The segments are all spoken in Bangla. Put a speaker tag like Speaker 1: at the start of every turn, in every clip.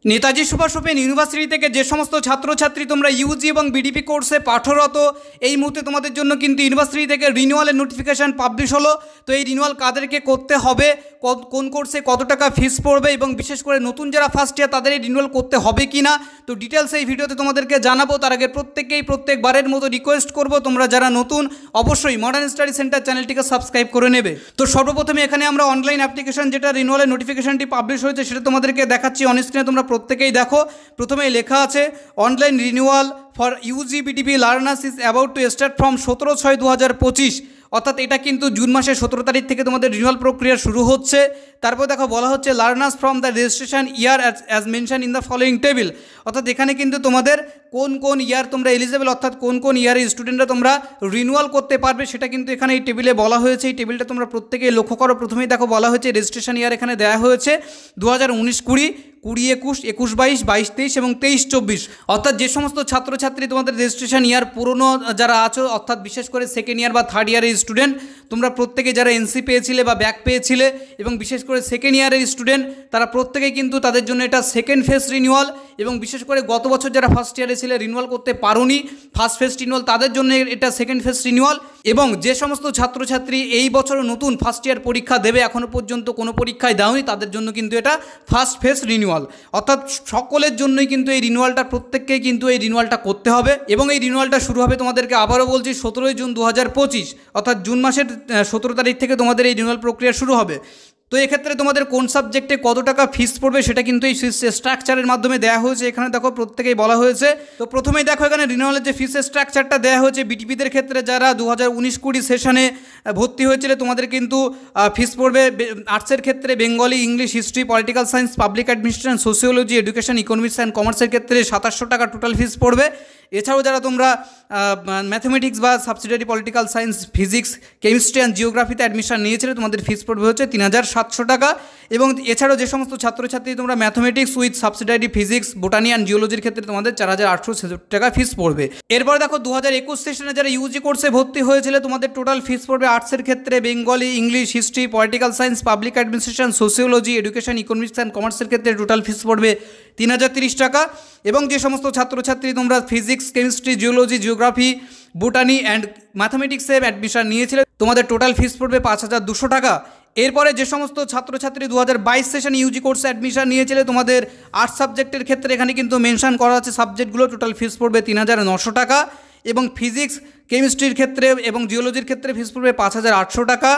Speaker 1: নেতাজি সুভাষ ওপেন ইউনিভার্সিটি থেকে যে সমস্ত ছাত্রছাত্রী তোমরা ইউজি এবং বিডিপি কোর্সে পাঠরত, এই মুহূর্তে তোমাদের জন্য কিন্তু ইউনিভার্সিটি থেকে রিনিউয়ালের নোটিফিকেশান পাবলিশ হলো। তো এই রিনিউয়াল কাদেরকে করতে হবে, কোন কোর্সে কত টাকা ফিস পড়বে এবং বিশেষ করে নতুন যারা ফার্স্ট ইয়ার তাদের এই রিনিউয়াল করতে হবে কি না, তো ডিটেলস এই ভিডিওতে তোমাদেরকে জানাবো। তার আগে প্রত্যেকবারের মতো রিকোয়েস্ট করব, তোমরা যারা নতুন অবশ্যই মডার্ন স্টাডি সেন্টার চ্যানেলটিকে সাবস্ক্রাইব করে নেবে। তো সর্বপ্রথমে এখানে আমরা অনলাইন অ্যাপ্লিকেশন যেটা রিনিউয়ালের নোটিফিকেশনটি পাবলিশ হয়েছে সেটা তোমাদেরকে দেখাচ্ছি অন স্ক্রিনে, তোমরা প্রত্যেকেই দেখো। প্রথমেই লেখা আছে online renewal for UG BDP learners is about to start from 17/6/2025। অর্থাৎ এটা কিন্তু জুন মাসের 17 তারিখ থেকে তোমাদের রিনিউয়াল প্রক্রিয়া শুরু হচ্ছে। তারপর দেখো বলা হচ্ছে learners from the registration year as mention in the following table. অর্থাৎ এখানে কিন্তু তোমাদের কোন ইয়ার তোমরা এলিজেবল, অর্থাৎ কোন ইয়ারের স্টুডেন্টরা তোমরা রিনিউয়াল করতে পারবে সেটা কিন্তু এখানে এই টেবিলে বলা হয়েছে। এই টেবিলটা তোমরা প্রত্যেকেই লক্ষ্য করো। প্রথমেই দেখো বলা হয়েছে রেজিস্ট্রেশন ইয়ার এখানে দেওয়া হয়েছে 2019-20, 20-21, 21-22, 22-23 এবং 23-24। অর্থাৎ যে সমস্ত ছাত্রছাত্রী তোমাদের রেজিস্ট্রেশন ইয়ার পুরনো যারা আছো, অর্থাৎ বিশেষ করে সেকেন্ড ইয়ার বা থার্ড ইয়ারের স্টুডেন্ট, তোমরা প্রত্যেকে যারা এনসি পেয়েছিলে বা ব্যাক পেয়েছিলে এবং বিশেষ করে সেকেন্ড ইয়ারের স্টুডেন্ট, তারা প্রত্যেকেই কিন্তু তাদের জন্য এটা সেকেন্ড ফেজ রিনিউয়াল। এবং বিশেষ করে গত বছর যারা ফার্স্ট ইয়ারে ছিলে রিনিউয়াল করতে পারোনি ফার্স্ট ফেজ রিনিউয়াল, তাদের জন্য এটা সেকেন্ড ফেজ রিনিউয়াল। এবং যে সমস্ত ছাত্রছাত্রী এই বছর নতুন ফার্স্ট ইয়ার পরীক্ষা দেবে, এখনও পর্যন্ত কোনো পরীক্ষায় দাওনি, তাদের জন্য কিন্তু এটা ফার্স্ট ফেজ রিনিউয়াল। অর্থাৎ সকলের জন্যই কিন্তু এই রিনিউয়ালটা, প্রত্যেককেই কিন্তু এই রিনিউয়ালটা করতে হবে। এবং এই রিনিউয়ালটা শুরু হবে, তোমাদেরকে আবারও বলছি, 17 জুন 2025, অর্থাৎ জুন মাসের 17 তারিখ থেকে তোমাদের এই রিনিউয়াল প্রক্রিয়া শুরু হবে। তো এক্ষেত্রে তোমাদের কোন সাবজেক্টে কত টাকা ফিস পড়বে সেটা কিন্তু এই ফিস স্ট্রাকচারের মাধ্যমে দেওয়া হয়েছে। এখানে দেখো প্রত্যেকেই বলা হয়েছে। তো প্রথমেই দেখো এখানে রিনিউয়ালের যে ফিস স্ট্রাকচারটা দেওয়া হয়েছে, বিটিপিদের ক্ষেত্রে যারা 2019-20 সেশনে ভর্তি হয়েছিল তোমাদের কিন্তু ফিস পড়বে আর্টসের ক্ষেত্রে Bengali, English, history, political science, public administration, sociology, education, economics and কমার্সের ক্ষেত্রে 2700 টাকা টোটাল ফিস পড়বে। এছাড়াও যারা তোমরা ম্যাথমেটিক্স বা subsidiary political science, physics, chemistry and জিওগ্রাফিতে অ্যাডমিশন নিয়েছিলে তোমাদের ফিস পড়বে হচ্ছে 3700 টাকা। এবং এছাড়াও যে সমস্ত ছাত্রছাত্রী তোমরা mathematics with subsidiary physics, botany and জিওলজির ক্ষেত্রে তোমাদের 4866 টাকা ফিস পড়বে। এরপর দেখো 2021 সেশনে যারা ইউজি কোর্সে ভর্তি হয়েছিল তোমাদের টোটাল ফিস পড়বে আর্টসের ক্ষেত্রে Bengali, English, history, political science, public administration, sociology, education, economics and কমার্সের ক্ষেত্রে টোটাল ফিস পড়বে 3030 টাকা। এবং যে সমস্ত ছাত্রছাত্রী তোমরা physics, chemistry, geology, geography, botany and ম্যাথামেটিক্সে অ্যাডমিশন নিয়েছিলে তোমাদের টোটাল ফিস পড়বে 5200 টাকা। এরপরে যে সমস্ত ছাত্রছাত্রী 2022 সেশন ইউজি কোর্সে অ্যাডমিশন নিয়েছিলে তোমাদের আর্টস সাবজেক্টের ক্ষেত্রে এখানে কিন্তু মেনশন করা আছে সাবজেক্টগুলো, টোটাল ফিস পড়বে 3900 টাকা। এবং ফিজিক্স, কেমিস্ট্রির ক্ষেত্রে এবং জিওলজির ক্ষেত্রে ফিস পড়বে 5800 টাকা।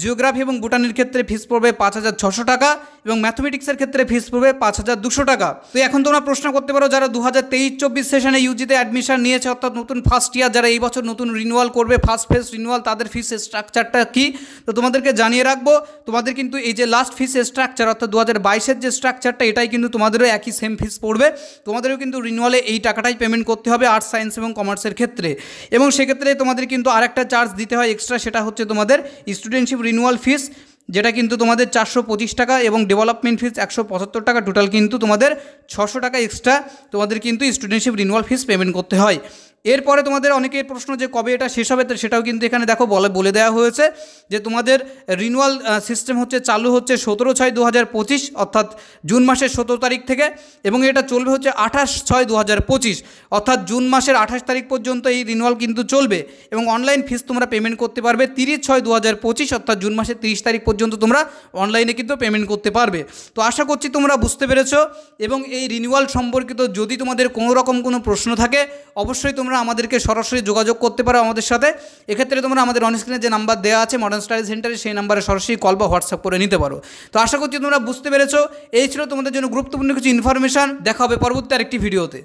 Speaker 1: জিওগ্রাফি এবং বোটানির ক্ষেত্রে ফিস পড়বে 5600 টাকা। এবং ম্যাথমেটিক্সের ক্ষেত্রে ফিস পড়বে 5200 টাকা। তো এখন তোমরা প্রশ্ন করতে পারো যারা 2023-24 সেশনে ইউজিতে অ্যাডমিশন নিয়েছে, অর্থাৎ নতুন ফার্স্ট ইয়ার যারা এই বছর নতুন রিনিউয়াল করবে, ফার্স্ট ফেজ রিনিউয়াল, তাদের ফিস স্ট্রাকচারটা কী? তো তোমাদেরকে জানিয়ে রাখবো, তোমাদের কিন্তু এই যে লাস্ট ফিস স্ট্রাকচার অর্থাৎ 2022-এর যে স্ট্রাকচারটা, এটাই কিন্তু তোমাদেরও একই সেম ফিস পড়বে। তোমাদেরও কিন্তু রিনিউয়ালে এই টাকাটাই পেমেন্ট করতে হবে আর্টস, সায়েন্স এবং কমার্সের ক্ষেত্রে। এবং সেক্ষেত্রে তোমাদের কিন্তু আরেকটা চার্জ দিতে হয় এক্সট্রা, সেটা হচ্ছে তোমাদের স্টুডেন্টশিপ রিনিউয়াল ফিস, যেটা কিন্তু তোমাদের 425 টাকা এবং ডেভেলপমেন্ট ফিস 175 টাকা। টোটাল কিন্তু তোমাদের 600 টাকা এক্সট্রা তোমাদের কিন্তু স্টুডেন্টশিপ রিনিউয়াল ফিস পেমেন্ট করতে হয়। এরপরে তোমাদের অনেকের প্রশ্ন যে কবে এটা শেষ হবে, সেটাও কিন্তু এখানে দেখো বলে দেওয়া হয়েছে যে তোমাদের রিনিউয়াল সিস্টেম হচ্ছে চালু হচ্ছে 17/6/2025, অর্থাৎ জুন মাসের 17 তারিখ থেকে, এবং এটা চলবে হচ্ছে 28/6/2025, অর্থাৎ জুন মাসের 28 তারিখ পর্যন্ত এই রিনিউয়াল কিন্তু চলবে। এবং অনলাইন ফিস তোমরা পেমেন্ট করতে পারবে 30/6/2025, অর্থাৎ জুন মাসের 30 তারিখ পর্যন্ত তোমরা অনলাইনে কিন্তু পেমেন্ট করতে পারবে। তো আশা করছি তোমরা বুঝতে পেরেছো। এবং এই রিনিউয়াল সম্পর্কিত যদি তোমাদের কোনো রকম কোনো প্রশ্ন থাকে অবশ্যই তোমরা আমাদেরকে সরাসরি যোগাযোগ করতে পারো আমাদের সাথে। এক্ষেত্রে তোমরা আমাদের অন স্ক্রিনে যে নাম্বার দেওয়া আছে মডার্ন স্টাডি সেন্টারে, সেই নাম্বারে সরাসরি কল বা হোয়াটসঅ্যাপ করে নিতে পারো। তো আশা করছি তোমরা বুঝতে পেরেছো। এই ছিল তোমাদের জন্য গুরুত্বপূর্ণ কিছু ইনফরমেশন। দেখা হবে পরবর্তী আরেকটি ভিডিওতে।